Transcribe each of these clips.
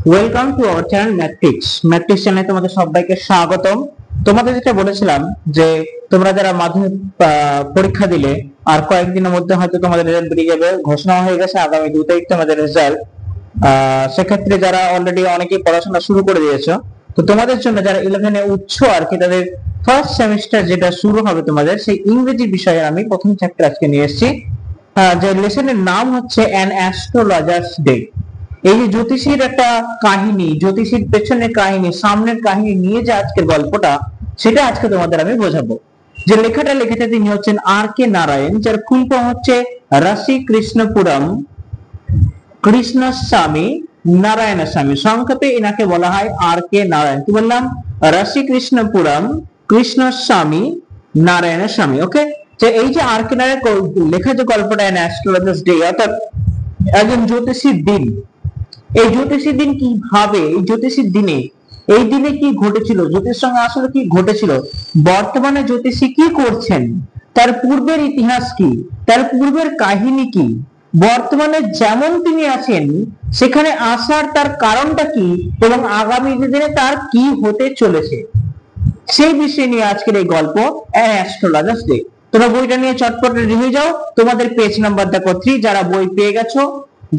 Welcome to our channel matrix চ্যানেলে তোমাদের সবাইকে স্বাগতম। তোমাদের যেটা বলেছিলাম যে তোমরা যারা মাধ্যমিক পরীক্ষা দিলে আর কয়েকদিনের মধ্যে হয়তো তোমাদের রেজাল্ট বেরিয়ে যাবে, ঘোষণা হয়ে গেছে আগামী 2 তারিখ তোমাদের রেজাল্ট। সেক্ষেত্রে যারা অলরেডি অনেকেই পড়াশোনা শুরু করে দিয়েছো, তো তোমাদের জন্য যারা 11 এ উচ্চ আর কি তাদের ফার্স্ট সেমিস্টার যেটা শুরু হবে তোমাদের, সেই ইংরেজি বিষয়ে আমি প্রথম চ্যাপ্টার আজকে নিয়ে এসেছি। যে লেসনের নাম হচ্ছে অ্যান অ্যাস্ট্রোলজার্স ডে। এই যে জ্যোতিষীর একটা কাহিনী, জ্যোতিষীর পেছনের কাহিনী, সামনের কাহিনী নিয়ে যে আজকের গল্পটা, সেটা আজকে তোমাদের আমি বোঝাবো। যে লেখাটা লিখেছে তিনি হচ্ছেন আর কে নারায়ণ, যার ফুল ফর্ম হচ্ছে রাশি কৃষ্ণপুরম কৃষ্ণস্বামী নারায়ণস্বামী। সংক্ষেপে এনাকে বলা হয় আর কে নারায়ণ। কি বললাম? রাশি কৃষ্ণপুরম কৃষ্ণস্বামী নারায়ণস্বামী। ওকে, যে এই যে আর কে নারায়ণ লেখা যে গল্পটা অ্যাস্ট্রোলজার্স ডে, অর্থাৎ একজন জ্যোতিষীর দিন। এই জ্যোতিষীর দিন কিভাবে, এই জ্যোতিষীর দিনে এই দিনে কি ঘটেছিল, জ্যোতিষের সঙ্গে আসলে কি ঘটেছিল, বর্তমানে জ্যোতিষী কি করছেন, তার পূর্বের ইতিহাস কি, তার পূর্বের কাহিনী কি, বর্তমানে যেমন তিনি আছেন সেখানে আসার তার কারণটা কি, এবং আগামী দিনে তার কি হতে চলেছে, সেই বিষয় নিয়ে আজকের এই গল্প অ্যাস্ট্রোলজার্স ডে। তোমরা বইটা নিয়ে চটপট রেডি হয়ে যাও। তোমাদের পেজ নাম্বার দেখো 3, যারা বই পেয়ে গেছো,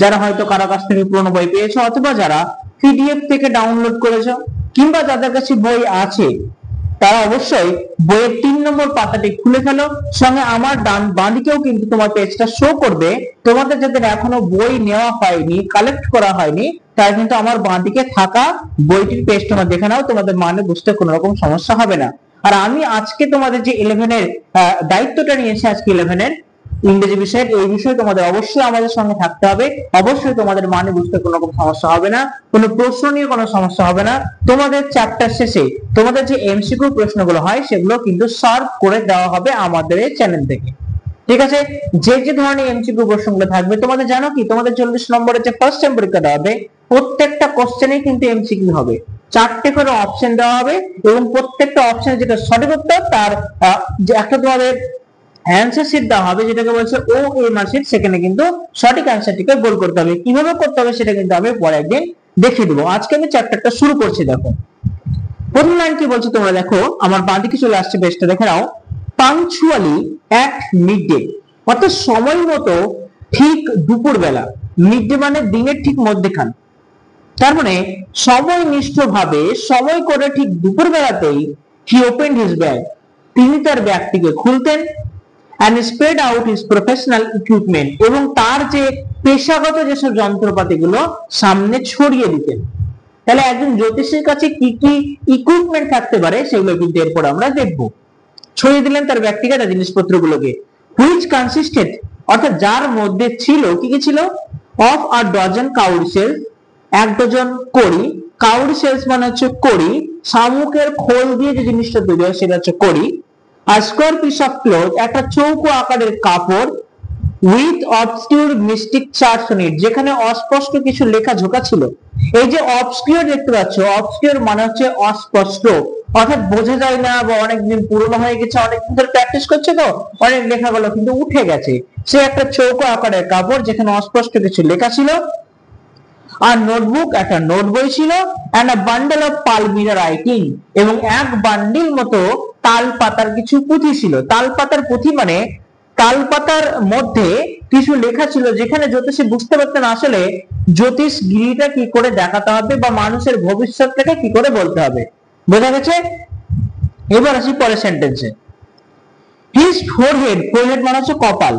যারা হয়তো কারো কাছ থেকে পুরনো বই পেয়েছো, অথবা যারা পিডিএফ থেকে ডাউনলোড করেছো, কিংবা যাদের কাছে বই আছে, তারা অবশ্যই বইয়ের 3 নম্বর পাতাটি খুলে ফেলো। সঙ্গে আমার ডান বাঁ দিকেও কিন্তু তোমার পেজটা শো করবে। তোমাদের যাদের এখনো বই নেওয়া হয়নি, কালেক্ট করা হয়নি, তারা কিন্তু আমার বাঁ দিকে থাকা বইটির পেজ তোমরা দেখে নাও, তোমাদের মানে বুঝতে কোনো রকম সমস্যা হবে না। আর আমি আজকে তোমাদের যে 11 এর দায়িত্বটা নিয়েছি, আজকে 11 এর ইংরেজি বিষয়ের, এই বিষয়ে তোমাদের অবশ্যই আমাদের সঙ্গে থাকতে হবে। অবশ্যই তোমাদের মানে বুঝতে কোনো রকম সমস্যা হবে না, কোনো প্রশ্ন নিয়ে কোনো সমস্যা হবে না। তোমাদের চ্যাপ্টার শেষে তোমাদের যে এমসিকিউ প্রশ্নগুলো হয় সেগুলো কিন্তু সলভ করে দেওয়া হবে আমাদের এই চ্যানেল থেকে। ঠিক আছে? যে যে ধরনের এমসিকিউ প্রশ্নগুলো থাকবে, তোমাদের জানো কি, তোমাদের 40 নম্বরের যে ফার্স্ট টাইম পরীক্ষা দেওয়া হবে, প্রত্যেকটা কোশ্চেনে কিন্তু এমসিকিউ হবে, 4টে করে অপশন দেওয়া হবে, এবং প্রত্যেকটা অপশনে যেটা সঠিক উত্তর তার যে একটা তোমাদের অ্যানসার শিট দেওয়া হবে, যেটাকে বলছে ও এম আর শিট। সেখানে কিন্তু সঠিক অ্যানসারটিকে গোল করতে হবে। কিভাবে করতে হবে সেটা কিন্তু আমি পরে একদিন দেখিয়ে দেবো। আজকে আমি চ্যাপ্টারটা শুরু করছি। দেখো প্রথম লাইন কি বলছে তোমরা দেখো, আমার বাঁ দিকে চলে আসছে, বেশটা দেখে নাও। পাংচুয়ালি অ্যাট মিডডে, অর্থাৎ সময় মতো ঠিক দুপুর বেলা। মিডডে মানে দিনের ঠিক মধ্যখান, তার মানে সময় নিষ্ঠভাবে সময় করে ঠিক দুপুর বেলাতেই হি ওপেন্ড হিজ ব্যাগ, তিনি তার ব্যাগটিকে খুলতেন, and spread out his professional equipment, এবং তার যে পেশাগত যেসব যন্ত্রপাতিগুলো সামনে ছড়িয়ে দিতেন। তাহলে একজন জ্যোতিষীর কাছে কি কি ইকুইপমেন্ট থাকতে পারে সেগুলো কিন্তু এরপর আমরা দেখব। ছড়িয়ে দিলেন তার ব্যক্তিগত জিনিসপত্রগুলোকে, which consisted, অর্থাৎ যার মধ্যে ছিল কি কি ছিল, of a dozen cowrie shells, 1 dozen কড়ি। কাউরি সেলস মানে হচ্ছে কড়ি, শামুকের খোল দিয়ে যে জিনিসটা তৈরি হয় সেটা হচ্ছে কড়ি। আর স্কোয়ার পিস অফ ক্লথ, একটা চৌকো আকারের কাপড়, with obscure mystic charts on it, যেখানে অস্পষ্ট কিছু লেখা ঝোঁকা ছিল। এই যে অবসকিউর দেখতে পাচ্ছ, অবসকিউর মানে হচ্ছে অস্পষ্ট, অর্থাৎ বোঝা যায় না, বা অনেকদিন পুরনো হয়ে গেছে, অনেকদিন ধরে প্র্যাকটিস করছে তো অনেক লেখাগুলো কিন্তু উঠে গেছে। সে একটা চৌকো আকারের কাপড় যেখানে অস্পষ্ট কিছু লেখা ছিল, আর নোটবুক, একটা নোট বই ছিল, and a bundle of palmyra writing, এবং এক বান্ডিল মতো তাল পাতার কিছু পুঁথি ছিল। তাল পাতার পুঁথি মানে তাল পাতার মধ্যে কিছু লেখা ছিল, যেখানে জ্যোতিষী বুঝতে পারতেন আসলে জ্যোতিষ গিরিটা কি করে দেখাতে হবে, বা মানুষের ভবিষ্যৎটাকে কি করে বলতে হবে। বোঝা গেছে? এবার আসি পরের সেন্টেন্সে। হিজ ফোরহেড, ফোরহেড মানে হচ্ছে কপাল,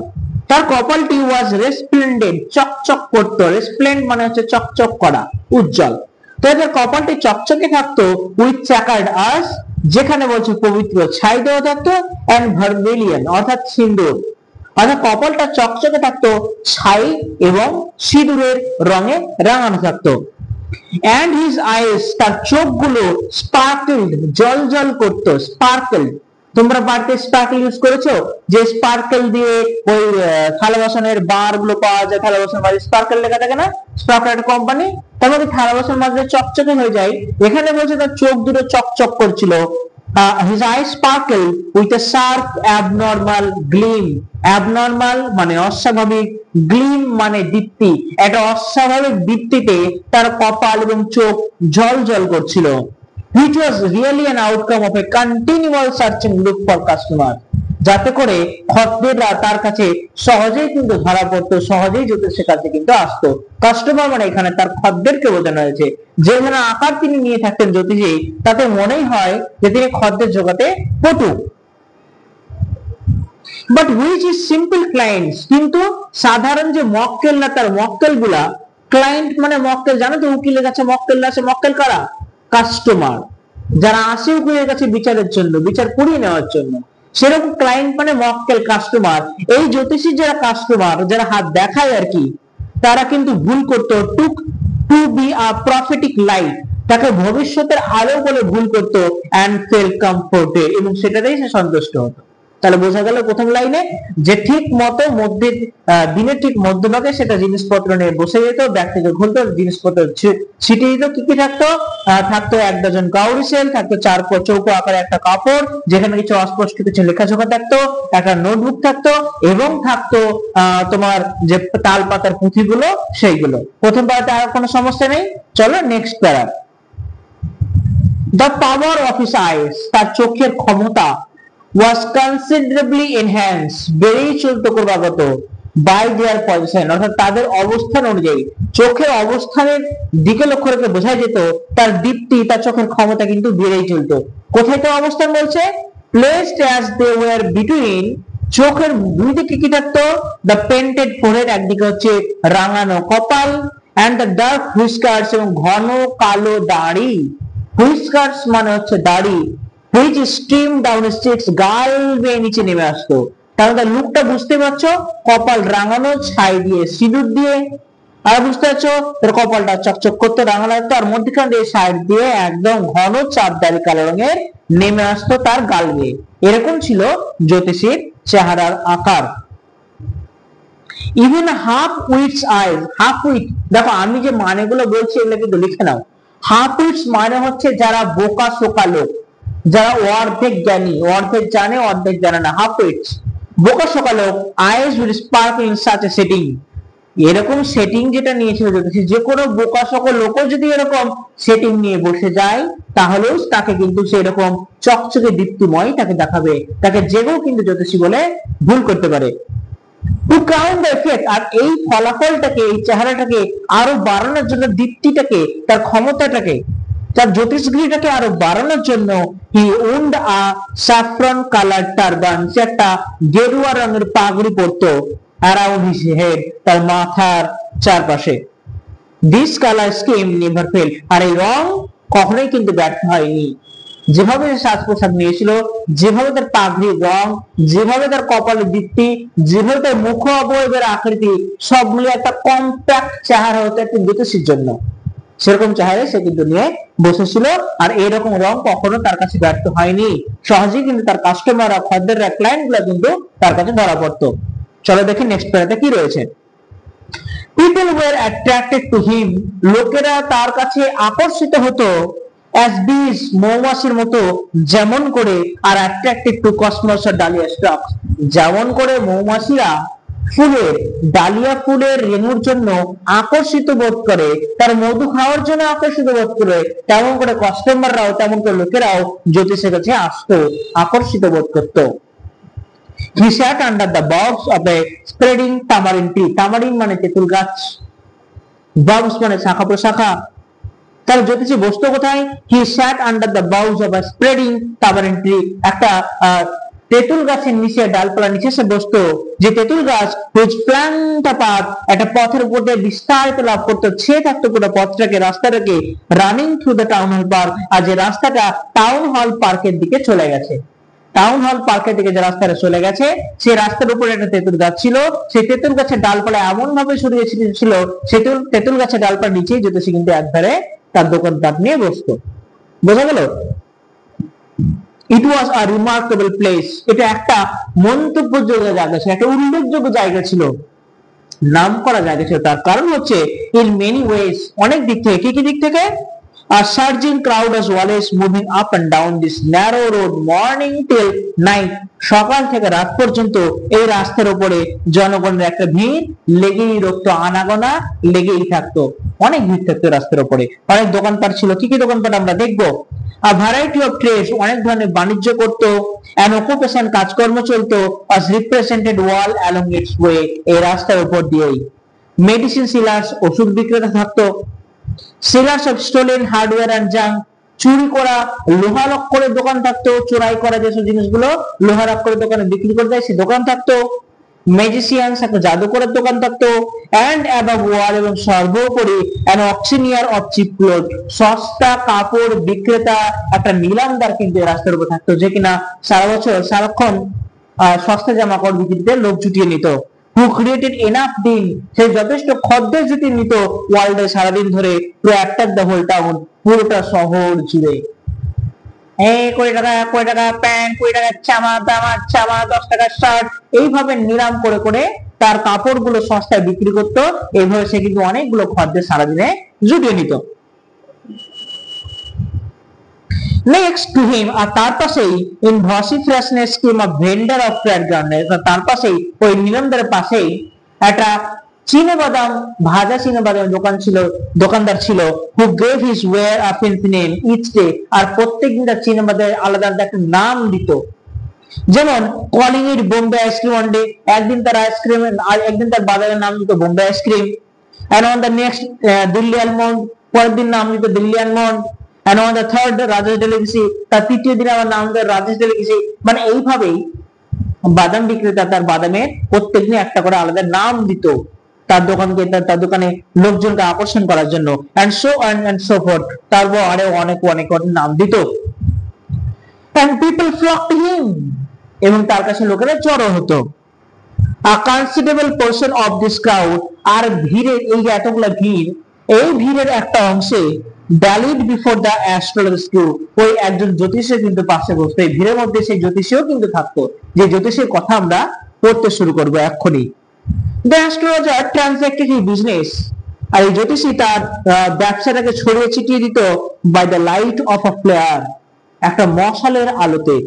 তার কপালটি ওয়াজ রেসপ্লেন্ডেন্ট, চকচক করতো। রেসপ্লেন্ড মানে হচ্ছে চকচক করা, উজ্জ্বল। তো এদের কপালটি চকচকে থাকতো, উইথ চাকার্ড আর্স, যেখানে বলছে পবিত্র ছাই দেওয়া থাকতো, এন্ড ভার্মিলিয়ন অর্থাৎ সিন্দুর, অর্থাৎ কপালটা চকচকে থাকতো, ছাই এবং সিঁদুরের রঙে রাঙানো থাকতো। এন্ড হিজ আইস, তার চোখগুলো স্পার্কেলড, জল জল করতো, স্পার্কেলড। তোমরা বাড়িতে স্পার্কেল ইউজ করেছো? যে স্পার্কেল দিয়ে ওই থালা বাসনের বার গুলো পাওয়া যায়, থালা বাসনের মাঝে স্পার্কেল লেখা থাকে না, স্পার্কেল একটা কোম্পানি, তার মধ্যে থালা বাসনের মাঝে চকচকে হয়ে যায়। এখানে বলছে তার চোখ দুটো চকচক করছিল, his eyes sparkle with a sharp abnormal gleam. Abnormal মানে অস্বাভাবিক, gleam মানে দীপ্তি, একটা অস্বাভাবিক দীপ্তিতে তার কপাল এবং চোখ ঝলঝল করছিল, which was really an outcome of a continual searching look for customer, যাতে করে খদ্দেররা তার কাছে সহজেই কিন্তু ধরা পড়তো, সহজেই জ্যোতিষের কাছে কিন্তু আসতো। কাস্টমার মানে এখানে তার খদ্দেরকে বোঝানো হয়েছে। যে ধরনের আকার তিনি নিয়ে থাকতেন জ্যোতিষী, তাতে মনেই হয় যে তিনি খদ্দের জগতে পটু। But which is simple clients, কিন্তু সাধারণ যে মক্কেল না তার মক্কেল গুলা, ক্লায়েন্ট মানে মক্কেল, জানো তো উকিলের কাছে মক্কেল আছে, মক্কেল কারা? কাস্টমার, যারা আসে উকিলের কাছে বিচারের জন্য, বিচার করিয়ে নেওয়ার জন্য, সেরকম ক্লায়েন্ট মানে মক্কেল, কাস্টমার। এই জ্যোতিষীর যারা কাস্টমার, যারা হাত দেখায় আর কি, তারা কিন্তু ভুল করতো, took to be a prophetic light, তাকে ভবিষ্যতের আলো বলে ভুল করতো, এন্ড ফেল কমফোর্টেড, এবং সেটাতেই সে সন্তুষ্ট হতো। তাহলে বোঝা গেল প্রথম লাইনে যে ঠিক মতো মধ্যে দিনের ঠিক মধ্যভাগে সেটা জিনিসপত্র নিয়ে বসে যেত, ব্যাগ থেকে খুলতো, জিনিসপত্র ছিটিয়ে দিত। কি কি থাকতো? থাকতো 1 ডজন কাউরি সেল, থাকতো 4 চৌকো আকারে একটা কাপড় যেখানে কিছু অস্পষ্ট কিছু লেখাজোখা থাকতো, একটা নোটবুক থাকতো, এবং থাকতো তোমার যে তাল পাতার পুঁথিগুলো, সেইগুলো। প্রথম পারাতে আর কোনো সমস্যা নেই। চলো নেক্সট প্যারা। The power of his eyes, তার চোখের ক্ষমতা was considerably enhanced, বেড়েই চলতো ক্রমাগত, by their position, অর্থাৎ তাদের অবস্থান অনুযায়ী। চোখের অবস্থানের দিকে লক্ষ্য রেখে বোঝা যেত তার দীপ্তি, তার চোখের ক্ষমতা কিন্তু বেড়েই চলতো। কোথায় তার অবস্থান বলছে? placed as they were between, চোখের দুই দিকে কি থাকতো? the painted forehead, একদিকে হচ্ছে রাঙানো কপাল, and the dark whiskers, এবং ঘন কালো দাড়ি। whiskers মানে হচ্ছে দাড়ি, which stream down his cheeks, গাল বেয়ে নিচে নেমে আসতো। তাহলে তার লুকটা বুঝতে পারছো, কপাল রাঙানো ছাই দিয়ে, সিঁদুর দিয়ে, আর বুঝতে পারছো তার কপালটা চকচক করতে রাঙানো লাগতো, আর মধ্যখান দিয়ে সাইড দিয়ে একদম ঘন চাপ দাড়ি কালো রঙের নেমে আসতো তার গাল বেয়ে। এরকম ছিল জ্যোতিষীর চেহারার আকার। ইভেন হাফ উইটস আইজ, হাফ উইট, দেখো আমি যে মানেগুলো বলছি এগুলো কিন্তু লিখে নাও। হাফ উইটস মানে হচ্ছে যারা বোকা শোকা লোক, যারা অর্ধেক জ্ঞানী, অর্ধেক জানে অর্ধেক জানে না, হাফ উইটস, বোকা শোকা লোক। Eyes will sparkle in such a setting, এরকম সেটিং যেটা নিয়েছিল জ্যোতিষী, যে কোনো বোকা শোকা লোকও যদি এরকম সেটিং নিয়ে বসে যায়, তাহলেও তাকে কিন্তু সেরকম চকচকে দীপ্তিময় তাকে দেখাবে, তাকে যেও কিন্তু জ্যোতিষী বলে ভুল করতে পারে। টু ক্রাউন দ্য এফেক্ট, আর এই ফলাফলটাকে, এই চেহারাটাকে আরো বাড়ানোর জন্য, দীপ্তিটাকে, তার ক্ষমতাটাকে, তার জ্যোতিষগিরিটাকে আরো বাড়ানোর জন্য, হি ওন্ড আ স্যাফরন কালার টারবান, সে একটা গেরুয়া রঙের পাগড়ি পরতো, অ্যারাউন্ড হিজ হেড, তার মাথার চারপাশে। This colour scheme never fail, আর এই রং কখনোই কিন্তু ব্যর্থ হয়নি। যেভাবে সাজ পোশাক নিয়েছিল, যেভাবে তার পাগড়ির রং, যেভাবে তার কপালের দীপ্তি, যেভাবে তার মুখ অবয়বের আকৃতি, সবগুলো একটা কম্প্যাক্ট চেহারা হতো একটা জ্যোতিষীর জন্য। সেরকম চেহারা সে কিন্তু নিয়ে বসেছিল, আর এরকম রং কখনো তার কাছে ব্যর্থ হয়নি। সহজেই কিন্তু তার কাস্টমাররা, খদ্দেররা, ক্লায়েন্ট গুলা কিন্তু তার কাছে ধরা পড়তো। চলো দেখি নেক্সট প্যারাতে কি রয়েছে। People were attracted to him, লোকেরা তার কাছে আকর্ষিত হতো, as bees, মৌমাছির মতো, যেমন করে, আর attracted to cosmos or dahlia stocks, যেমন করে মৌমাছিরা ফুলের, ডালিয়া ফুলের রেণুর জন্য আকর্ষিত বোধ করে, তার মধু খাওয়ার জন্য আকর্ষিত বোধ করে, তেমন করে কাস্টমাররাও, তেমন করে লোকেরাও জ্যোতিষের কাছে আসতো, আকর্ষিত বোধ করতো। He sat under the boughs of a spreading tamarind tree, tamarind মানে তেঁতুল গাছ, boughs মানে শাখা প্রশাখা। তাহলে জ্যোতিষী বসতো কোথায়? He sat under the boughs of a spreading tamarind tree, একটা তেঁতুল গাছের নিচে, ডালপালার নিচে সে বসতো, যে তেঁতুল গাছ which plant apart, একটা পথের উপর দিয়ে বিস্তারিত লাভ করতো, সে থাকতো পুরো পথটাকে, রাস্তাটাকে, running through the town hall park, আর যে রাস্তাটা টাউন হল পার্কের দিকে চলে গেছে, টাউন হল পার্কের দিকে যে রাস্তাটা চলে গেছে, সেই রাস্তার উপরে একটা তেঁতুল গাছ ছিল, সেই তেঁতুল গাছের ডালপালা এমন ভাবে ছড়িয়ে ছিল, সেই তেঁতুল গাছের ডালপালা নিচেই জ্যোতিষী কিন্তু একধারে তার দোকানপাট নিয়ে বসতো। বোঝা গেল? ইট ওয়াজ আ রিমার্কেবল প্লেস, এটা একটা মন্তব্যযোগ্য জায়গা ছিল, একটা উল্লেখযোগ্য জায়গা ছিল, নাম করা জায়গা ছিল। তার কারণ হচ্ছে ইন মেনি ওয়েজ, অনেক দিক থেকে। কি কি দিক থেকে? A surging crowd was always moving up and down this narrow road morning till night. সকাল থেকে রাত পর্যন্ত এই রাস্তার উপরে জনগণের একটা ভিড় লেগেই রাখতো, আনাগোনা লেগেই থাকতো, অনেক ভিড় থাকতো রাস্তার উপরে। অনেক দোকানপাট ছিল, কি কি দোকানপাট আমরা দেখবো। A variety of trades, অনেক ধরনের বাণিজ্য করতো। An occupation, কাজকর্ম চলতো। Was represented all along its way, এই রাস্তার উপর দিয়েই। মেডিসিন সেলার্স, ওষুধ বিক্রেতা থাকতো। Sellers of stolen hardware and junk, চুরি করা লোহালক্করের দোকান থাকতো, চোরাই করা যেসব জিনিসগুলো লোহালক্করের দোকানে বিক্রি করে দেয় সেই দোকান থাকতো। ম্যাজিশিয়ানস, একটা জাদুকরের দোকান থাকতো। এন্ড অ্যাবাভ ওয়াল, এবং সর্বোপরি অ্যান অকশনিয়ার অফ চিপ ক্লোথ, সস্তা কাপড় বিক্রেতা, একটা নিলামদার কিন্তু রাস্তার উপর থাকতো, যে কিনা সারা বছর সারাক্ষণ সস্তা জামা কাপড় বিক্রিতে লোক জুটিয়ে নিত। who created enough din, সে যথেষ্ট খদ্দের জুটিয়ে নিত ওয়ার্ল্ডে সারাদিন ধরে, to attack the whole town, পুরোটা শহর জুড়ে। এই 20 টাকা প্যান্ট, 20 টাকা জামা, দামার জামা, 10 টাকা শার্ট, এইভাবে নিলাম করে করে তার কাপড়গুলো সস্তায় বিক্রি করতো। এইভাবে সে কিন্তু অনেকগুলো খদ্দের সারাদিনে জুটিয়ে নিত। নেক্সট টু হিম, আর তার পাশেই in vociferousness scheme of vendor of flat garden, তার পাশেই ওই নিলামদারের পাশেই একটা চিনেবাদাম, ভাজা চিনেবাদাম দোকান ছিল, দোকানদার ছিল। Who gave his ware a fancy name each day, আর প্রত্যেকদিন তার চিনেবাদামের আলাদা আলাদা একটা নাম দিত। যেমন calling it Bombay ice cream one day, একদিন তার আইসক্রিম, আর একদিন তার বাজারের নাম দিত Bombay ice cream. And on the next Delhi almond, পরের দিন নাম দিত Delhi almond. and on the third Rajesh delicacy, তার তৃতীয় দিন আবার নাম দেয় রাজেশ ডেলিকেসি। মানে এইভাবেই বাদাম বিক্রেতা তার বাদামের প্রত্যেকদিন একটা করে আলাদা নাম দিত তার দোকানকে, তার দোকানে লোকজনকে আকর্ষণ করার জন্য। and so on and so forth, তারপর আরো অনেক অনেক নাম দিত। and people flocked to him, এবং তার কাছে লোকেরা জড়ো হতো। a considerable portion of this crowd, আর ভিড়ের এই যে এতগুলা ভিড়, এই ভিড়ের একটা অংশে dallied before the astrologer's queue, ওই একজন জ্যোতিষী কিন্তু পাশে বসতো। এই ভিড়ের মধ্যে সেই জ্যোতিষীও কিন্তু থাকতো, যে জ্যোতিষীর কথা আমরা পড়তে শুরু করবো এক্ষুনি। The astrologer transacted his business, আর এই জ্যোতিষী তার ব্যবসাটাকে ছড়িয়ে ছিটিয়ে দিত by the light of a flare, একটা মশালের আলোতে।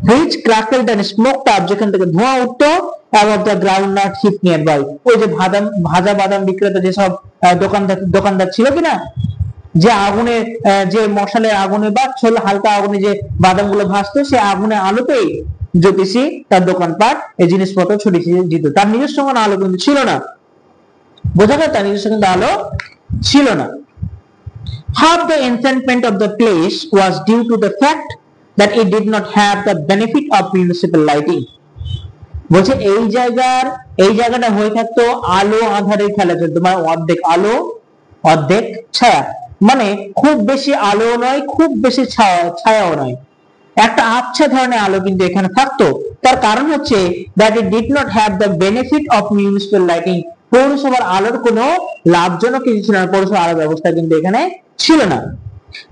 which crackled and smoked up, যেখান থেকে ধোঁয়া উঠতো above the groundnut heap nearby, ওই যে ভাজা বাদাম বিক্রেতা যেসব দোকানদার ছিল কিনা, যে আগুনে, যে মশালের আগুনে বা হালকা আগুনে যে বাদামগুলো ভাজতো, সে আগুনের আলোতেই জ্যোতিষী তার দোকানপাট এই জিনিসপত্র ছড়িয়ে দিত। তার নিজস্ব কোনো আলো কিন্তু ছিল না, বোঝা যায়, তার নিজস্ব কিন্তু আলো ছিল না। Half the enchantment of the place was due to the fact that it did not have the benefit of municipal lighting, বলছে এই জায়গাটা হয়ে থাকতো আলো আঁধারের খেলা চলতো, মানে অর্ধেক আলো অর্ধেক ছায়া, মানে খুব বেশি আলো নয়, খুব বেশি ছায়াও নয়, একটা আবছা ধরনের আলো কিন্তু এখানে থাকতো। তার কারণ হচ্ছে that it did not have the benefit of municipal lighting, পৌরসভার আলোর কোনো লাভজনক কিছু ছিল না, পৌরসভার আলোর ব্যবস্থা কিন্তু এখানে ছিল না।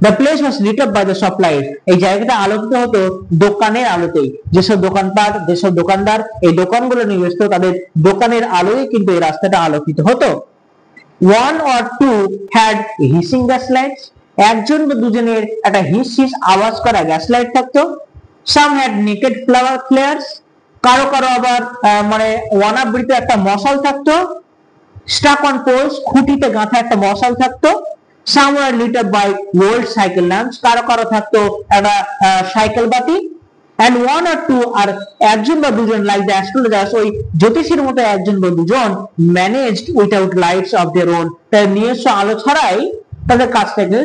The place was lit up by the shop light, এই জায়গাটা আলোকিত হতো দোকানের আলোতেই। যেসব দোকানপাট, যেসব দোকানদার এই দোকানগুলো নিয়ে ব্যস্ত, তাদের দোকানের আলোয় কিন্তু এই রাস্তাটা আলোকিত হতো। One or two had hissing gas lights, একজন বা দুজনের একটা হিস আওয়াজ করা গ্যাস লাইট থাকতো। Some had naked flower flares, কারো কারো আবার মানে অনাবৃত একটা মশাল থাকতো। Stuck on poles, খুঁটিতে গাঁথা একটা মশাল থাকতো। Some were lit up by old cycle lamps, কারো কারো থাকতো একটা সাইকেল বাতি। and one or two, আর একজন বা দুজন, like the astrologers, ওই জ্যোতিষীর মতো একজন বা দুজন managed without lights of their own, তার নিজস্ব আলো ছাড়াই তাদের কাজটাকে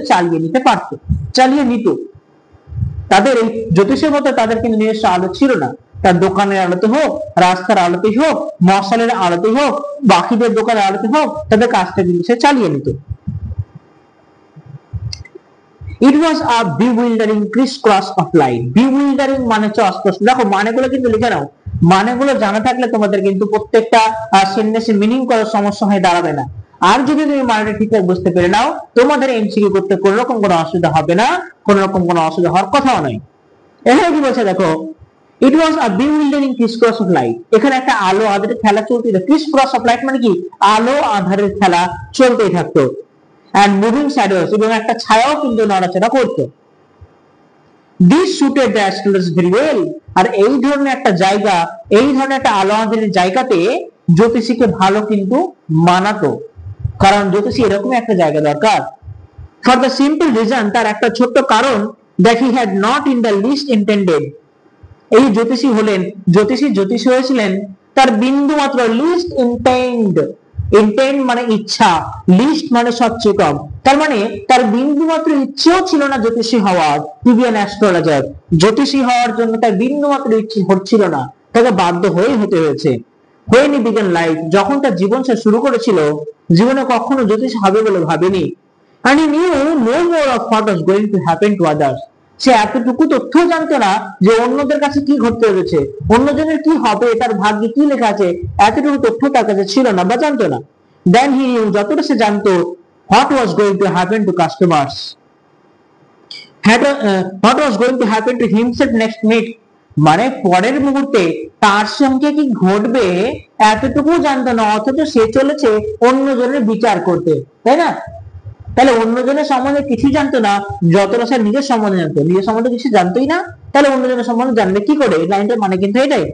চালিয়ে নিত। তাদের এই জ্যোতিষের মতো তাদের কিন্তু নিজস্ব আলো ছিল না, তার দোকানের আলোতে হোক, রাস্তার আলোতে হোক, মশালের আলোতে হোক, বাকিদের দোকানের আলোতে হোক, তাদের কাজটা কিন্তু সে চালিয়ে নিত। It was a bewildering crisscross of light. Bewildering মানে হচ্ছে অস্পষ্ট। দেখো মানেগুলো কিন্তু লিখে নাও, মানেগুলো জানা থাকলে তোমাদের কিন্তু প্রত্যেকটা সেন্টেন্সের মিনিং করার সমস্যা হয়ে দাঁড়াবে না। আর যদি তুমি মানেটা ঠিকঠাক বুঝতে পেরে নাও, তোমাদের এমসিকিউ করতে কোনো রকম কোনো অসুবিধা হবে না, কোনো রকম কোনো অসুবিধা হওয়ার কথাও নয়। এখানে কি বলছে দেখো, it was a bewildering crisscross of light, এখানে একটা আলো আঁধারের খেলা চলতেই থাকতো। crisscross of light মানে কি, আলো আঁধারের খেলা চলতেই থাকতো। and moving shadows, এবং একটা ছায়াও কিন্তু নড়াচড়া করতো। This suited the astrologers very well, আর এই ধরনের একটা জায়গা, এই ধরনের একটা আলো আঁধারির জায়গাতে জ্যোতিষীকে ভালো কিন্তু মানাতো, কারণ জ্যোতিষী এরকম একটা জায়গা দরকার। For the simple reason, তার একটা ছোট্ট কারণ, that he had not in the least intended, এই জ্যোতিষী হলেন, জ্যোতিষী হয়েছিলেন তার বিন্দু মাত্র লিস্ট ইন্টেন্ড মানে ইচ্ছা, লিস্ট মানে সবচেয়ে কম, তার মানে তার বিন্দু মাত্র ইচ্ছেও ছিল না জ্যোতিষী হওয়ার, টু বি অ্যান অ্যাস্ট্রোলজার। জ্যোতিষী হওয়ার জন্য তার বিন্দু মাত্র ইচ্ছে হচ্ছিল না, তাকে বাধ্য হতে হয়েছে। when he began life, যখন তার জীবন সে শুরু করেছিল, জীবনে কখনো জ্যোতিষ হবে বলে ভাবেনি। and he knew no more of what was going to happen to others, সে এতটুকু তথ্য জানতো না যে অন্যদের কাছে কি ঘটতে চলেছে, অন্যজনের কি হবে, তার ভাগ্যে কি লেখা আছে, এতটুকু তথ্য তার কাছে ছিল না বা জানতো না। Then he knew, যতটা সে জানতো, what was going to happen to customers, what was going to happen to himself next minute, মানে পরের মুহূর্তে তার সঙ্গে কি ঘটবে এতটুকু জানতো না, অথচ সে চলেছে অন্যজনের বিচার করতে, তাই না? তাহলে অন্যজনের সম্বন্ধে কিছু জানতো না, যতটা সে নিজের সম্বন্ধে জানতো, নিজের সম্বন্ধে কিছু জানতোই না, তাহলে অন্যজনের সম্বন্ধে জানবে কি করে? এই লাইনটার মানে কিন্তু এটাই।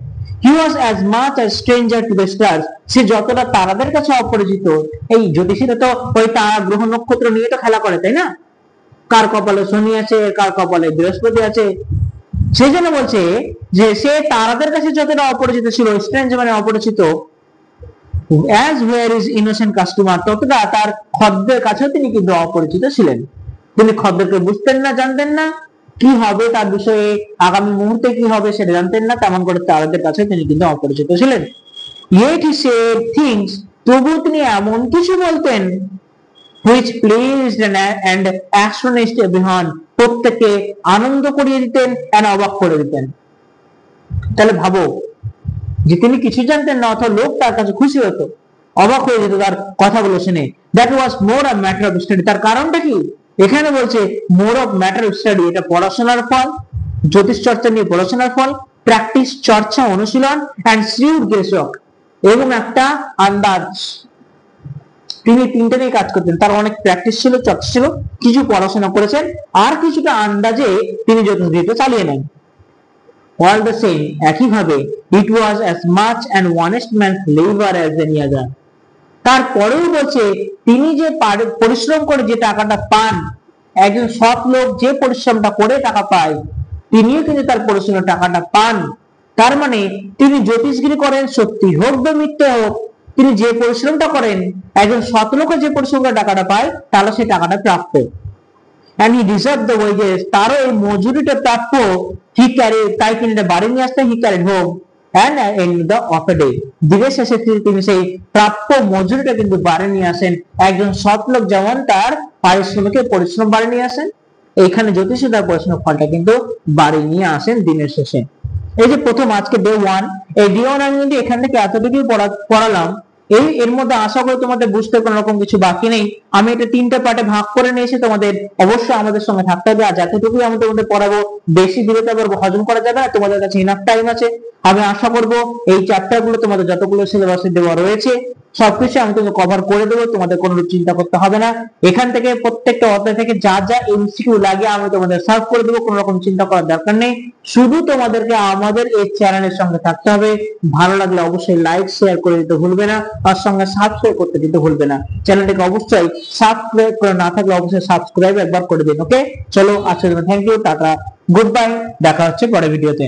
He was as much a stranger to the stars, সে যতটা তারাদের কাছে অপরিচিত। এই জ্যোতিষীরা তো ওই তারা গ্রহ নক্ষত্র নিয়ে তো খেলা করে, তাই না? কার কপালে শনি আছে, কার কপালে বৃহস্পতি আছে, সেই জন্য বলছে যে সে তারাদের কাছে যতটা অপরিচিত ছিল, স্ট্রেঞ্জ মানে অপরিচিত, as where is innocent customer, ততটা তার খদ্দের কাছেও তিনি কিন্তু অপরিচিত ছিলেন। তিনি খদ্দেরকে বুঝতেন না, জানতেন না, কি হবে তার বিষয়ে, আগামী মুহূর্তে কি হবে সেটা জানতেন না, তেমন করে তাদের কাছে তিনি কিন্তু অপরিচিত ছিলেন। yet he said things, তবু তিনি এমন কিছু বলতেন, which pleased and astonished everyone, প্রত্যেককে আনন্দ করিয়ে দিতেন and অবাক করে দিতেন। তাহলে ভাবো যে তিনি কিছু জানতেন না, অথবা লোক তার কাছে খুশি হতো, অবাক হয়ে যেত তার কথাগুলো শুনে। That was more of matter of study, তার কারণটা কি? এখানে বলছে more of matter of study, এটা পড়াশোনার ফল, জ্যোতিষ চর্চা নিয়ে পড়াশোনার ফল, প্র্যাকটিস চর্চা অনুশীলন, এন্ড শ্রিউড গেসক, এবং একটা আন্দাজ। তিনি তিনটে নিয়ে কাজ করতেন, তার অনেক প্র্যাকটিস ছিল, চর্চা ছিল, কিছু পড়াশোনা করেছেন, আর কিছুটা আন্দাজে তিনি জ্যোতিষবিদ্যা চালিয়ে নেন। all the same, একইভাবে it was as much an honest man's labor as any other, তারপরেও বলছে তিনি যে পরিশ্রম করে যে টাকাটা পান, একজন সৎ লোক যে পরিশ্রমটা করে টাকা পায়, তিনিও কিন্তু তার পরিশ্রমের টাকাটা পান। তার মানে তিনি জ্যোতিষগিরি করেন, সত্যি হোক বা মিথ্যে হোক, তিনি যে পরিশ্রমটা করেন, একজন সৎ লোকের যে পরিশ্রম করে টাকাটা পায়, তাহলে সেই টাকাটা প্রাপ্য। and he deserved the wages, তারও এই মজুরিটা প্রাপ্য। he carried, তাই তিনি বাড়ি নিয়ে আসতেন, he carried home and in the of a day, দিনের শেষে তিনি সেই প্রাপ্য মজুরিটা কিন্তু বাড়ি নিয়ে আসেন। একজন সৎ লোক যেমন তার পারিশ্রমিকের পরিশ্রম বাড়ি নিয়ে আসেন, এইখানে জ্যোতিষী তার পরিশ্রমের ফলটা কিন্তু বাড়ি নিয়ে আসেন দিনের শেষে। এই যে প্রথম আজকে ডে 1, এই ডে 1 আমি কিন্তু এখান থেকে এতটুকুই পড়ালাম। এর মধ্যে আশা করি তোমাদের বুঝতে কোনো রকম কিছু বাকি নেই। আমি এটা 3টে পার্টে ভাগ করে নিয়েছি, তোমাদের অবশ্যই আমাদের সঙ্গে থাকতে হবে। আর যতটুকুই আমি তোমাদের পড়াবো, বেশি দূরে তো হজম করা যাবে না, তোমাদের কাছে ইনাফ টাইম আছে। আমি আশা করব এই চ্যাপ্টার গুলো তোমাদের যতগুলো সিলেবাসে দেওয়া রয়েছে সবকিছু আমি তোমাদের কভার করে দেবো, তোমাদের কোনো চিন্তা করতে হবে না। এখান থেকে প্রত্যেকটা অধ্যায় থেকে যা যা এমসিকিউ লাগে আমি তোমাদের সার্ভ করে দেবো, কোনো রকম চিন্তা করার দরকার নেই। শুধু তোমাদেরকে আমাদের এই চ্যানেলের সঙ্গে থাকতে হবে। ভালো লাগলে অবশ্যই লাইক শেয়ার করে দিতে ভুলবে না, আর সঙ্গে সাবস্ক্রাইব করতে দিতে ভুলবে না। চ্যানেলটিকে অবশ্যই সাবস্ক্রাইব করে না থাকলে অবশ্যই সাবস্ক্রাইব একবার করে দিন। ওকে, চলো আজকের জন্য thank you, tata, good bye, দেখা হচ্ছে পরের ভিডিওতে।